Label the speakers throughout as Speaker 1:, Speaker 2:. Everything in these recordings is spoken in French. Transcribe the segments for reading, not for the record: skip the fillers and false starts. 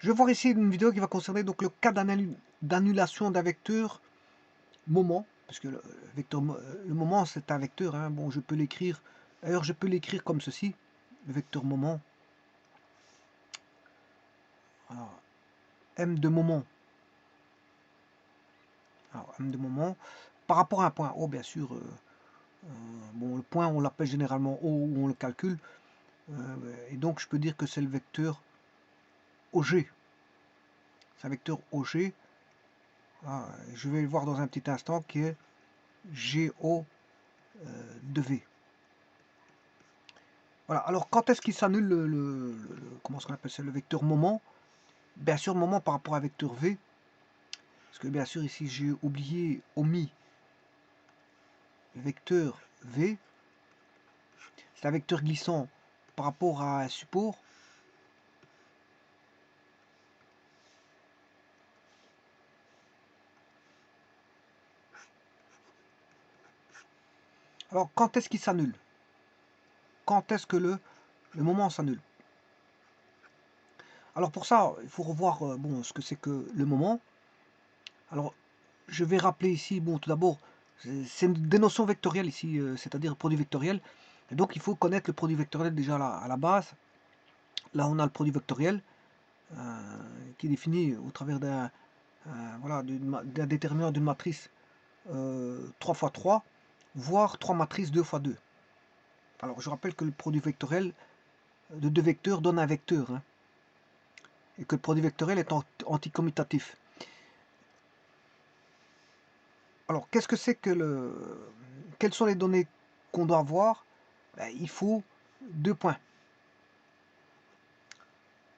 Speaker 1: Je vais voir ici une vidéo qui va concerner donc le cas d'annulation d'un vecteur moment, parce que le moment c'est un vecteur, hein. Bon, je peux l'écrire, d'ailleurs je peux l'écrire comme ceci, le vecteur moment. Alors, m de moment, alors m de moment, par rapport à un point O, bien sûr, bon, le point on l'appelle généralement O ou on le calcule, et donc je peux dire que c'est le vecteur OG, c'est un vecteur OG, je vais le voir dans un petit instant, qui est GO de V. Voilà, alors quand est-ce qu'il s'annule comment est-ce qu'on appelle ça, le vecteur moment? Bien sûr, moment par rapport à vecteur V, parce que bien sûr ici j'ai omis le vecteur V, c'est un vecteur glissant par rapport à un support. Alors quand est-ce qu'il s'annule? Quand est-ce que le moment s'annule? Alors pour ça, il faut revoir bon, ce que c'est que le moment. Alors je vais rappeler ici, bon, tout d'abord, c'est des notions vectorielles ici, c'est-à-dire produit vectoriel. Et donc il faut connaître le produit vectoriel déjà à la base. Là on a le produit vectoriel qui est défini au travers d'un voilà, d'un déterminant d'une matrice 3 x 3, voire 3 matrices 2 x 2. Alors je rappelle que le produit vectoriel de deux vecteurs donne un vecteur, hein, et que le produit vectoriel est anticommutatif. Alors qu'est-ce que c'est que quelles sont les données qu'on doit avoir? Ben, il faut 2 points.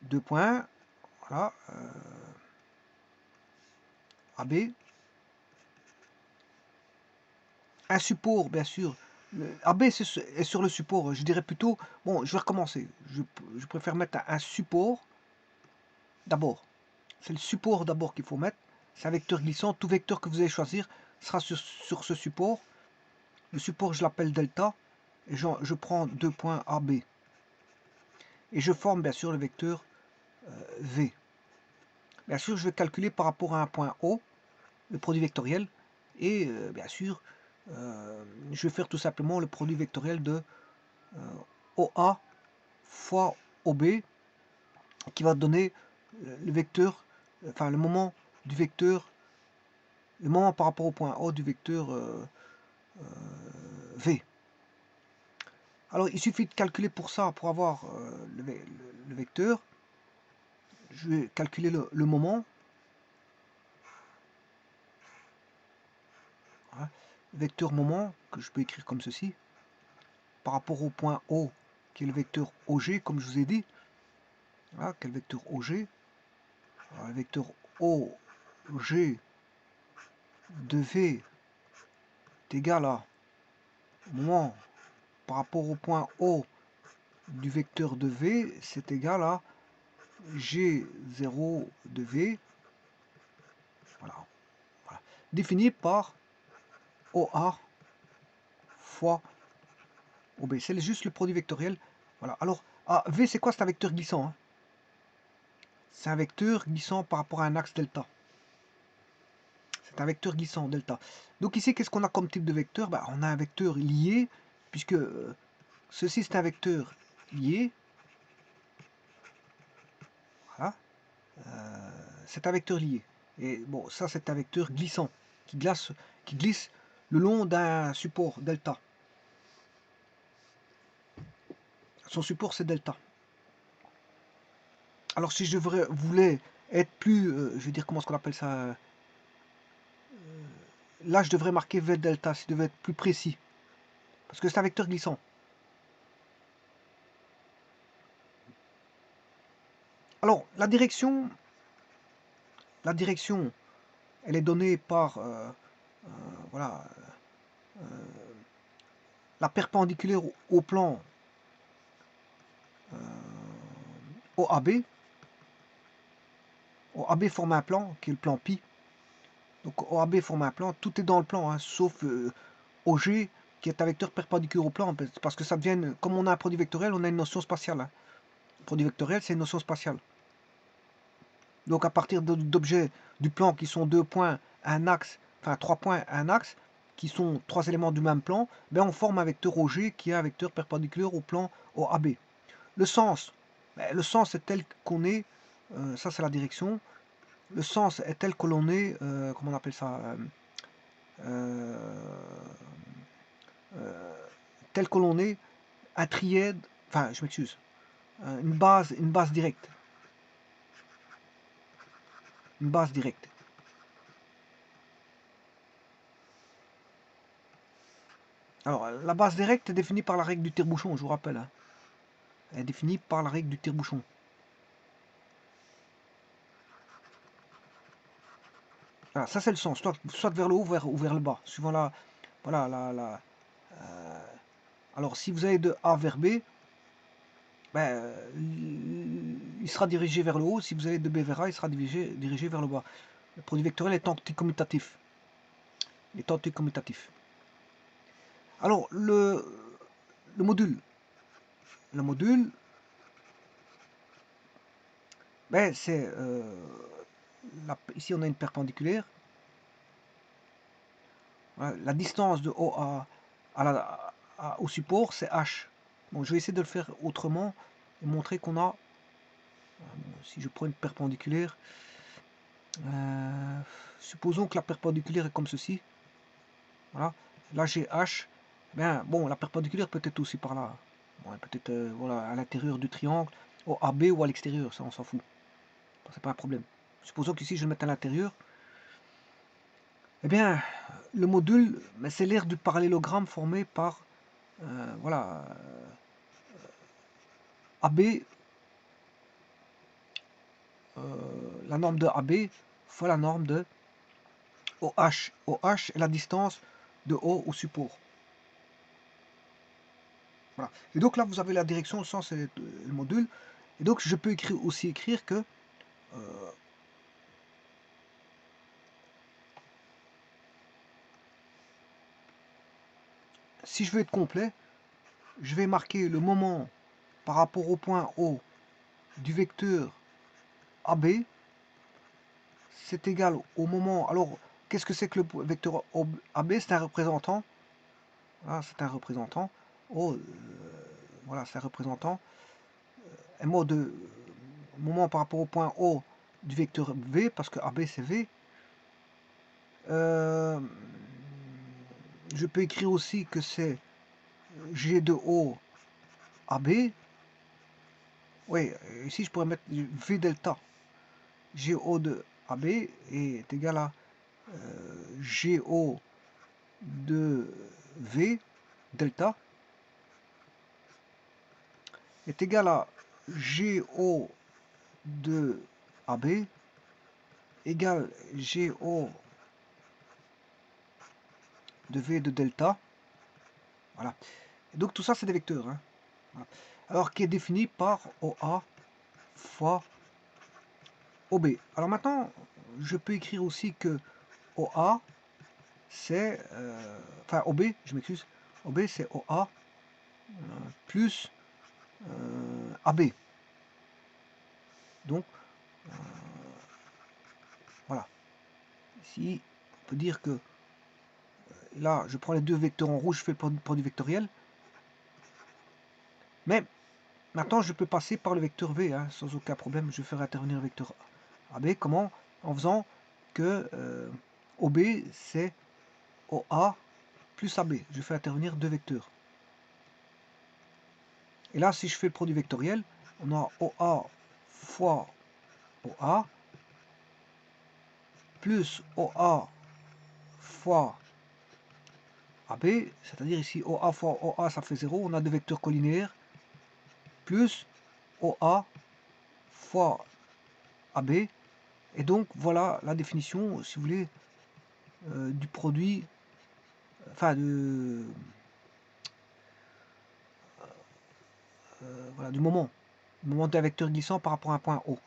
Speaker 1: 2 points, voilà, AB. Un support, bien sûr. AB est sur le support, je dirais plutôt... Bon, je vais recommencer. Je préfère mettre un support d'abord. C'est le support d'abord qu'il faut mettre. C'est un vecteur glissant. Tout vecteur que vous allez choisir sera sur ce support. Le support, je l'appelle delta. Et je prends 2 points AB. Et je forme bien sûr le vecteur V. Bien sûr, je vais calculer par rapport à un point O, le produit vectoriel. Et bien sûr, je vais faire tout simplement le produit vectoriel de OA fois OB, qui va donner le vecteur, enfin le moment du vecteur, le moment par rapport au point O du vecteur V. Alors il suffit de calculer pour ça, pour avoir le vecteur. Je vais calculer le moment. Voilà. Le vecteur moment, que je peux écrire comme ceci, par rapport au point O, qui est le vecteur OG, comme je vous ai dit. Voilà, quel vecteur OG? Alors, le vecteur OG de V est égal à moment par rapport au point O du vecteur de V, c'est égal à G0 de V, voilà, voilà, défini par OA fois OB. C'est juste le produit vectoriel. Voilà. Alors, V, c'est quoi? C'est un vecteur glissant, hein. C'est un vecteur glissant par rapport à un axe delta. C'est un vecteur glissant delta. Donc ici, qu'est-ce qu'on a comme type de vecteur? Ben, on a un vecteur lié, puisque ceci, c'est un vecteur lié. Voilà. C'est un vecteur lié. Et bon, ça, c'est un vecteur glissant, qui glisse le long d'un support delta. Son support, c'est delta. Alors, si je voulais être plus, je vais dire, comment est-ce qu'on appelle ça, là, je devrais marquer V delta, si je devais être plus précis. Parce que c'est un vecteur glissant. Alors, la direction, elle est donnée par, voilà, la perpendiculaire au plan OAB. OAB forme un plan, qui est le plan pi. Donc OAB forme un plan, tout est dans le plan, hein, sauf OG, qui est un vecteur perpendiculaire au plan, parce que ça devient, comme on a un produit vectoriel, on a une notion spatiale, hein. Le produit vectoriel, c'est une notion spatiale. Donc à partir d'objets du plan qui sont 2 points, un axe, enfin 3 points, un axe, qui sont 3 éléments du même plan, ben on forme un vecteur OG qui est un vecteur perpendiculaire au plan OAB. Le sens, ben, le sens est tel qu'on est, ça c'est la direction, le sens est tel que l'on est, comment on appelle ça, tel que l'on est, un trièdre, enfin je m'excuse, une base directe. Une base directe. Alors, la base directe est définie par la règle du tire-bouchon, je vous rappelle. Hein. Elle est définie par la règle du tire-bouchon. Voilà, ça c'est le sens, soit vers le haut ou vers le bas, suivant la... Voilà, alors, si vous allez de A vers B, ben, il sera dirigé vers le haut. Si vous allez de B vers A, il sera dirigé vers le bas. Le produit vectoriel est anticommutatif. Il est anticommutatif. Alors, le module. Le module, ben, c'est... ici, on a une perpendiculaire. Voilà, la distance de O au support, c'est H. Bon, je vais essayer de le faire autrement et montrer qu'on a... Si je prends une perpendiculaire... supposons que la perpendiculaire est comme ceci. Voilà. Là, j'ai H. Bien, bon, la perpendiculaire peut être aussi par là. Bon, peut-être voilà, à l'intérieur du triangle, au AB ou à l'extérieur, ça on s'en fout. C'est pas un problème. Supposons qu'ici je le mette à l'intérieur. Eh bien, le module, c'est l'aire du parallélogramme formé par voilà, AB, la norme de AB fois la norme de OH. OH est la distance de O au support. Voilà. Et donc là, vous avez la direction, le sens et le module. Et donc, je peux aussi écrire que si je veux être complet, je vais marquer le moment par rapport au point O du vecteur AB, c'est égal au moment... Alors, qu'est-ce que c'est que le vecteur AB? C'est un représentant. Voilà, c'est un représentant. O, voilà, c'est un représentant. Un mot de moment par rapport au point O du vecteur V, parce que AB c'est V. Je peux écrire aussi que c'est G de O AB. Oui, ici je pourrais mettre V delta. GO de AB est égal à GO de V delta est égal à GO de AB égale GO de V de delta. Voilà. Et donc tout ça c'est des vecteurs. Hein. Voilà. Alors qui est défini par OA fois OB. Alors maintenant, je peux écrire aussi que OA c'est... enfin OB, je m'excuse. OB c'est OA plus AB. Donc, voilà. Ici, on peut dire que là, je prends les deux vecteurs en rouge, je fais le produit vectoriel. Mais maintenant, je peux passer par le vecteur V, hein, sans aucun problème. Je ferai intervenir le vecteur AB. Comment? En faisant que OB, c'est OA plus AB. Je fais intervenir deux vecteurs. Et là, si je fais le produit vectoriel, on a OA fois OA plus OA fois AB, c'est-à-dire ici OA fois OA, ça fait 0. On a deux vecteurs collinéaires plus OA fois AB. Et donc, voilà la définition, si vous voulez, du produit, enfin, voilà, du moment d'un vecteur glissant par rapport à un point O.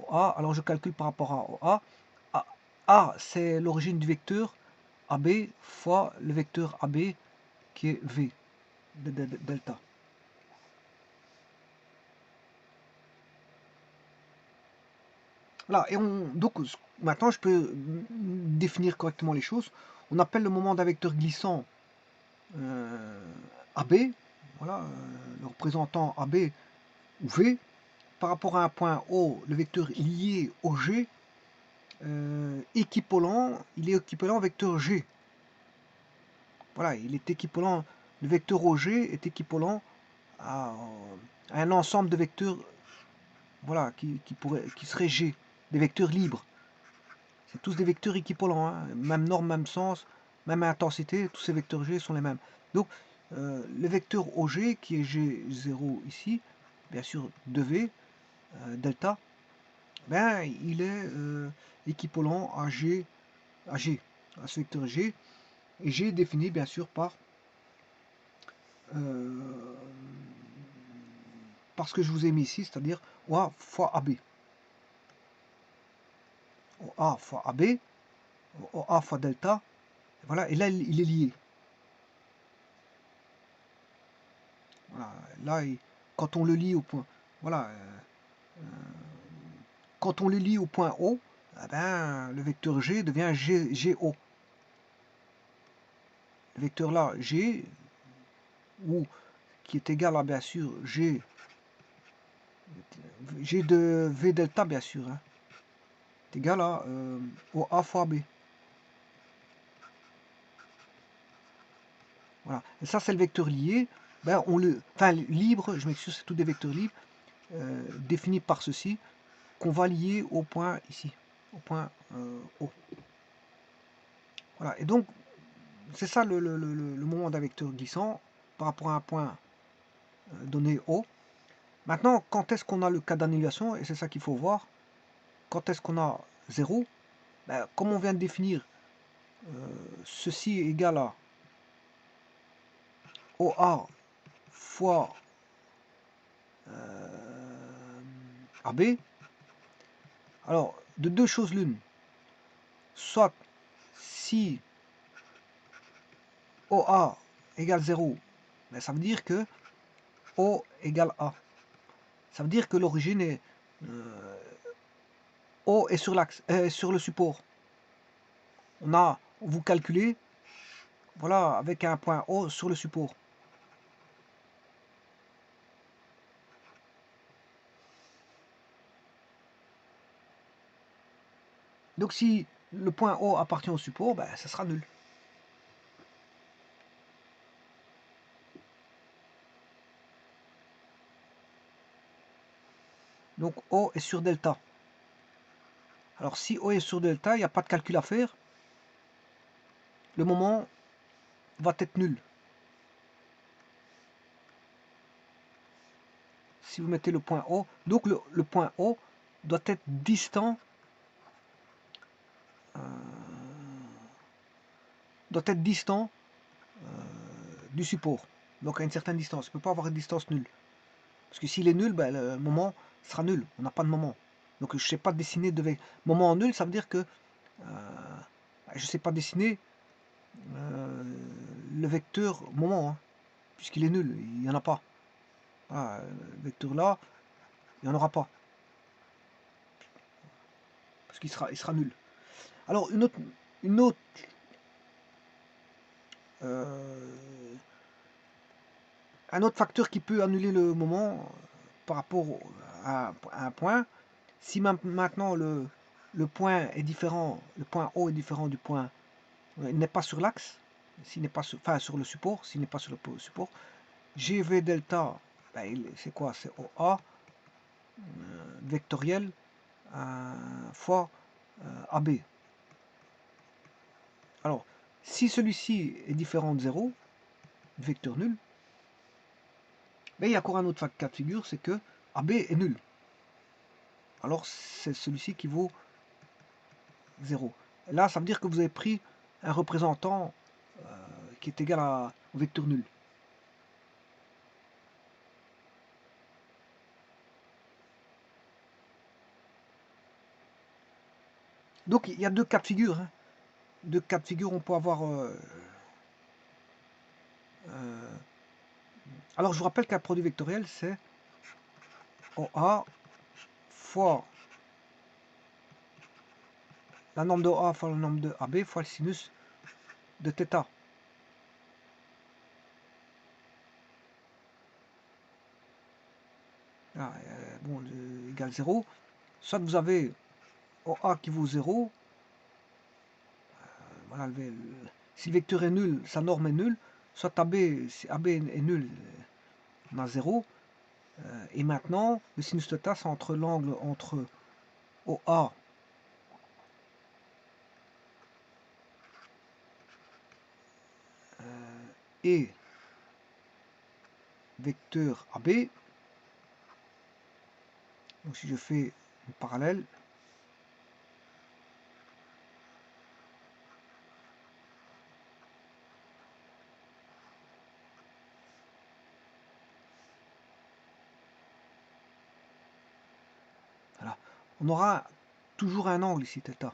Speaker 1: OA, alors je calcule par rapport à OA. A, c'est l'origine du vecteur AB fois le vecteur AB qui est V, de delta. Voilà, et donc maintenant je peux définir correctement les choses. On appelle le moment d'un vecteur glissant AB, voilà, le représentant AB ou V, par rapport à un point O, le vecteur lié au G, équivalent, il est équivalent au vecteur G. Voilà, il est équivalent, le vecteur OG est équivalent à un ensemble de vecteurs, voilà, qui serait G, des vecteurs libres. C'est tous des vecteurs équivalents, hein, même norme, même sens, même intensité, tous ces vecteurs G sont les mêmes. Donc, le vecteur OG, qui est G0 ici, bien sûr 2V, delta, ben, il est équivalent à G, à ce vecteur G, et G est défini bien sûr par ce que je vous ai mis ici, c'est-à-dire OA fois AB. OA fois AB, OA fois delta, voilà, et là il est lié. Voilà, là, quand on le lie au point, voilà, quand on le lie au point O, eh ben, le vecteur G devient GO. Le vecteur là, G, ou qui est égal à bien sûr G de V delta bien sûr, hein, est égal à OA fois B. Voilà. Et ça c'est le vecteur lié. Ben, enfin libre, je m'excuse, c'est tous des vecteurs libres, définis par ceci, qu'on va lier au point ici, au point O. Voilà. Et donc, c'est ça le moment d'un vecteur glissant par rapport à un point donné O. Maintenant, quand est-ce qu'on a le cas d'annulation, et c'est ça qu'il faut voir, quand est-ce qu'on a 0, ben, comme on vient de définir, ceci est égal à OA fois AB. Alors, de deux choses l'une, soit si OA égale 0, ben, ça veut dire que O égale A. Ça veut dire que l'origine est O est sur l'axe, sur le support. Vous calculez, voilà, avec un point O sur le support. Donc si le point O appartient au support, ben, ça sera nul. Donc O est sur delta. Alors si O est sur delta, il n'y a pas de calcul à faire. Le moment va être nul. Si vous mettez le point O, donc le point O doit être distant du support. Donc à une certaine distance. Il ne peut pas avoir une distance nulle. Parce que s'il est nul, ben, le moment sera nul. On n'a pas de moment. Donc je ne sais pas dessiner de moment nul, ça veut dire que je ne sais pas dessiner le vecteur moment, hein, puisqu'il est nul, il n'y en a pas. Voilà, le vecteur là, il n'y en aura pas. Parce qu'il sera nul. Alors une autre un autre facteur qui peut annuler le moment par rapport à un point, si maintenant le point est différent, le point O est différent du point, il n'est pas sur l'axe, s'il n'est pas sur, enfin sur le support, s'il n'est pas sur le support, GV delta, ben, c'est quoi? C'est OA vectoriel fois AB. Alors, si celui-ci est différent de 0, vecteur nul, mais il y a encore un autre cas de figure, c'est que AB est nul. Alors c'est celui-ci qui vaut 0. Et là, ça veut dire que vous avez pris un représentant qui est égal au vecteur nul. Donc il y a deux cas de figure. Hein. Deux cas de figure, on peut avoir... alors je vous rappelle qu'un produit vectoriel, c'est OA fois la norme de A fois la norme de AB fois le sinus de θ. Ah, bon, égale 0. Soit vous avez OA qui vaut 0. Voilà, si le vecteur est nul, sa norme est nulle. Soit AB, si AB est nul, on a 0. Et maintenant, le sinus de θ, c'est entre l'angle entre OA et vecteur AB. Donc si je fais une parallèle, voilà, on aura toujours un angle ici, θ.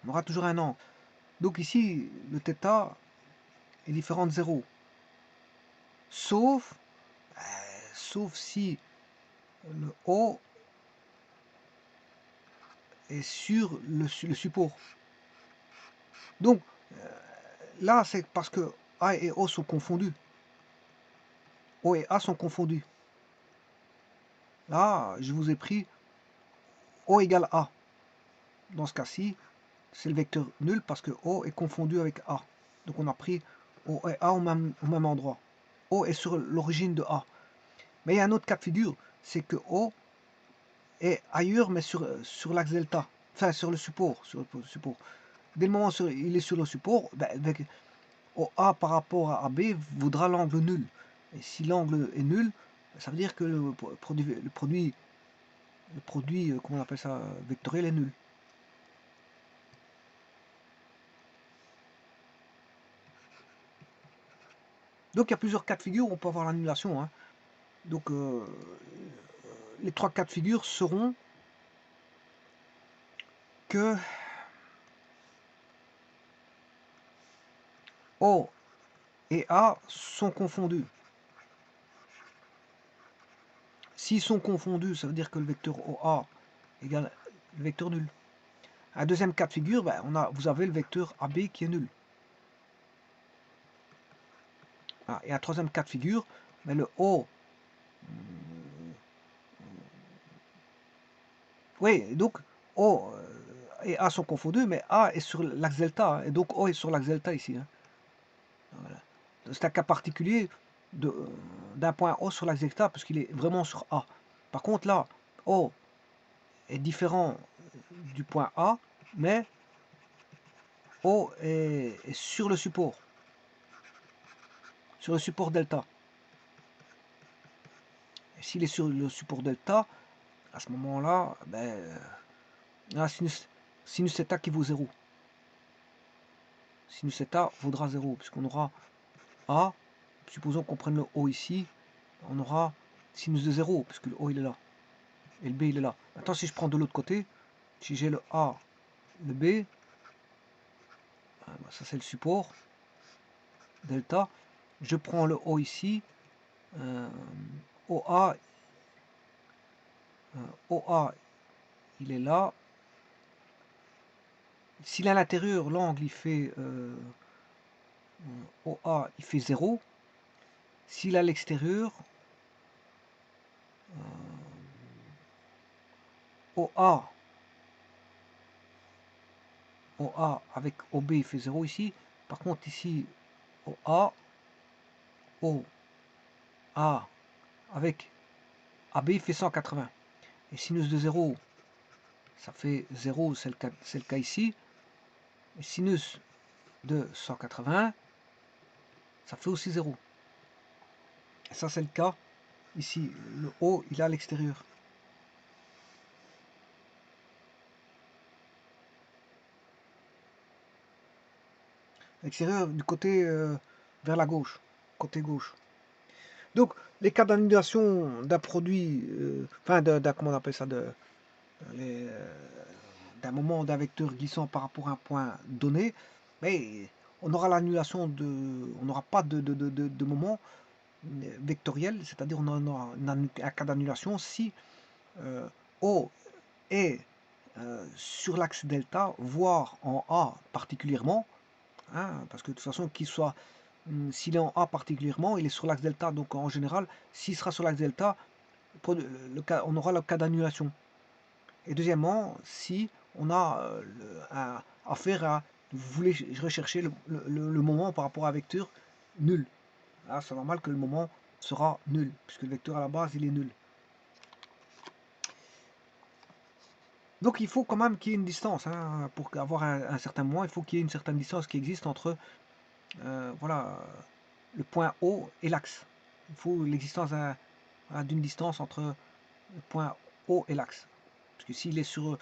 Speaker 1: On aura toujours un angle. Donc ici, le θ est différent de 0. Sauf si le O est sur le support. Donc là, c'est parce que A et O sont confondus. O et A sont confondus. Là, je vous ai pris O égale A. Dans ce cas-ci, c'est le vecteur nul parce que O est confondu avec A. Donc on a pris O et A au même endroit. O est sur l'origine de A. Mais il y a un autre cas de figure, c'est que O est ailleurs, mais sur l'axe delta. Enfin, sur le support. Dès le moment où il est sur le support, ben, avec OA par rapport à AB vaudra l'angle nul. Et si l'angle est nul, ça veut dire que le produit comment on appelle ça, vectoriel est nul. Donc il y a plusieurs cas de figure où on peut avoir l'annulation. Hein. Donc les 3 cas de figure seront que O et A sont confondus. S'ils sont confondus, ça veut dire que le vecteur OA égale le vecteur nul. Un deuxième cas de figure, ben, vous avez le vecteur AB qui est nul. Voilà. Et un troisième cas de figure, ben, le O. Oui, donc O et A sont confondus, mais A est sur l'axe delta, hein, et donc O est sur l'axe delta ici. Hein. Voilà. C'est un cas particulier d'un point O sur l'axe delta, parce qu'il est vraiment sur A. Par contre, là, O est différent du point A, mais O est sur le support delta. Et s'il est sur le support delta, à ce moment-là, ben, là, sinus θ qui vaut 0. Sinus θ vaudra 0, puisqu'on aura A, supposons qu'on prenne le O ici, on aura sinus de 0, puisque le O il est là, et le B il est là. Maintenant, si je prends de l'autre côté, si j'ai le A, le B, ça c'est le support, delta, je prends le O ici, OA, OA il est là. S'il est à l'intérieur, l'angle il fait OA il fait 0. S'il est à l'extérieur, OA avec OB il fait 0 ici. Par contre ici, OA avec AB il fait 180. Et sinus de 0, ça fait 0, c'est le cas ici. Et sinus de 180, ça fait aussi 0. Et ça c'est le cas ici. Le O il est à l'extérieur. L'extérieur du côté vers la gauche, côté gauche. Donc les cas d'annulation d'un produit, enfin comment on appelle ça, d'un moment d'un vecteur glissant par rapport à un point donné, mais on aura l'annulation on n'aura pas de moment vectoriel, c'est-à-dire on aura un cas d'annulation si O est sur l'axe delta, voire en A particulièrement, hein, parce que de toute façon, qu'il soit, s'il est en A particulièrement, il est sur l'axe delta, donc en général, s'il sera sur l'axe delta, on aura le cas d'annulation. Et deuxièmement, si on a affaire à, vous voulez rechercher le moment par rapport à un vecteur nul. Là, c'est normal que le moment sera nul, puisque le vecteur à la base, il est nul. Donc il faut quand même qu'il y ait une distance, hein, pour avoir un certain moment, il faut qu'il y ait une certaine distance qui existe entre voilà, le point O et l'axe. Il faut l'existence d'une distance entre le point O et l'axe. Parce que s'il est sur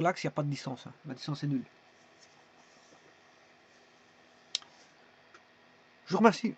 Speaker 1: l'axe, il n'y a pas de distance, hein. La distance est nulle. Je vous remercie.